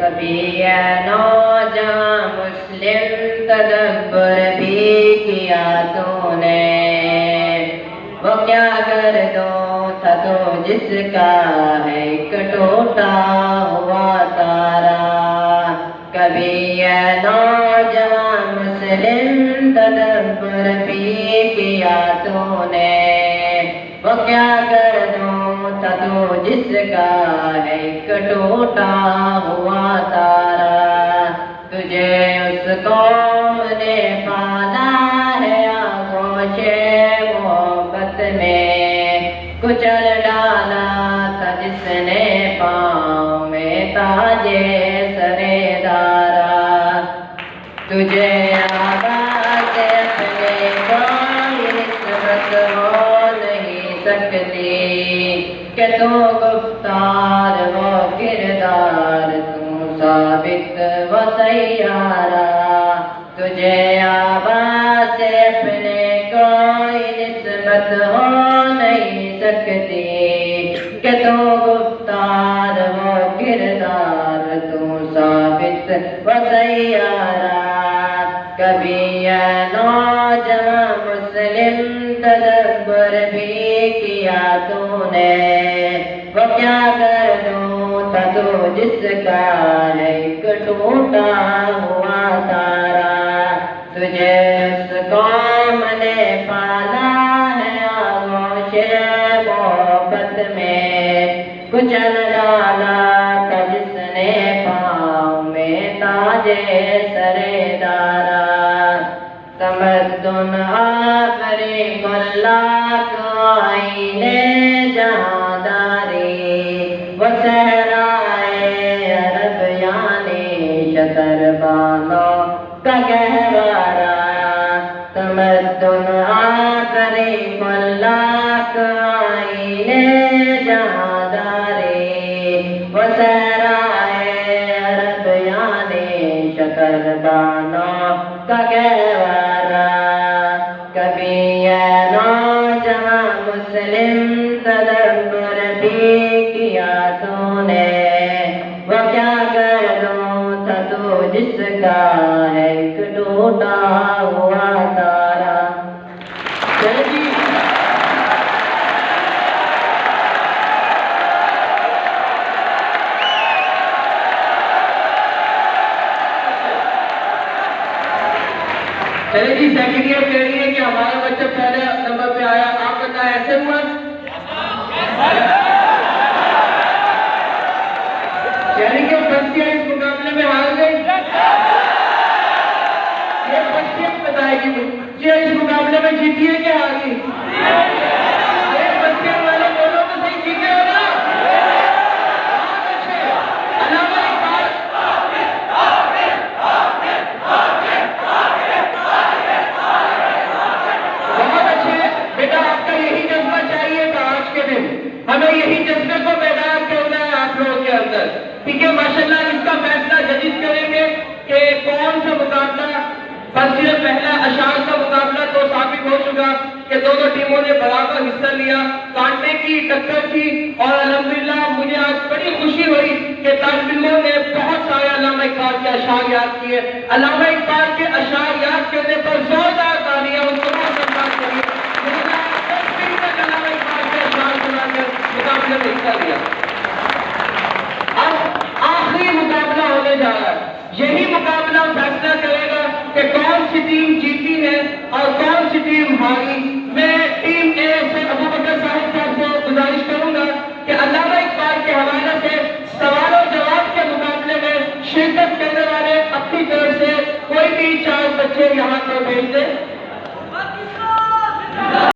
कभी ये नौजवान मुस्लिम तदब्बर भी किया तूने, वो क्या कर दो था तो जिसका है कटोटा हुआ तारा। कभी ये नौजवान मुस्लिम तदब्बर भी किया तूने, वो क्या कर दो था तो जिसका है कटोटा हुआ तारा। तुझे उस कौम ने पाला है आगोशे मोहब्बत में, कुचल डाला था जिसने पाँव में ताजे सरेदारा। तुझे आवाज़ अपने कोई निस्बत हो नहीं सकती, कि तू गुफ्तार वो किरदार तू साबित व सैयारा। तुझे आवाज़ से अपने कोई निस्बत हो नहीं सकती, कि तू गुफ्तार वो किरदार तू साबित व सैयारा। कभी यह नौजवान मुस्लिम तदब्बर भी किया तूने, वो क्या कर दूं था तो जिसका है टूटा हुआ तारा। तुझे उस कौम ने पाला है आगोशे मोहब्बत में, कुचल डाला था जिसने पाँव में ताजे सरेदारा। तमद्दुन आखरी मुल्लाक आईने जहांदारी, वो सहराए अरब यानी शतरबानों का गहवारा। तमद्दुन आखरी मुल्लाक आईने जहांदारी, वो सहराए अरब यानी शतरबानों का गहवारा। कभी ये नौजवान मुस्लिम तदब्बर भी किया तूने, वो क्या कर दूं था तो जिसका है टूटा हुआ तारा। चले जी, सेकंड ईयर कह रही है कि हमारा बच्चा पहले नंबर पे आया, आप बताएं ऐसे हुआ? यानी कि बच्चियां इस मुकाबले में हार गई। ये बच्चियां बताएगी बच्चियां इस मुकाबले में जीती है कि हार गई? ये बच्चे वाले बोलो तो सही, जीते हो ना? बहुत अच्छे। अलावा बेटा, आपका यही जज्बा चाहिए था आज के दिन, हमें यही जज्बे को मैदान के होना है आप लोगों के अंदर। ठीक है, माशाल्लाह। इसका फैसला जजिस करेंगे कि कौन सा मुकाबला, बल्कि पहला अशार का मुकाबला तो साबित हो चुका कि दोनों टीमों ने बराबर हिस्सा लिया, कांटे की टक्कर थी। और अल्हम्दुलिल्लाह मुझे आज बड़ी खुशी हुई कि तालिब इल्मों ने बहुत सारे अल्लामा इकबाल के अशार याद किए। अल्लामा इकबाल के अशार याद करने पर जोरदार तालियां उनको सम्मान करिए। मुकाबले में हिस्सा लिया। अब आखिरी मुकाबला होने जा रहा है। यही मुकाबला फैसला करेगा कि कौन सी टीम जीती है और कौन सी टीम हारी। मैं टीम ए से अबू बकर साहब से गुजारिश करूंगा कि अल्लामा इकबाल के हवाले से सवाल और जवाब के मुकाबले में शिरकत करने वाले अपनी तरफ से कोई भी 4 बच्चे यहाँ पर भेज दें।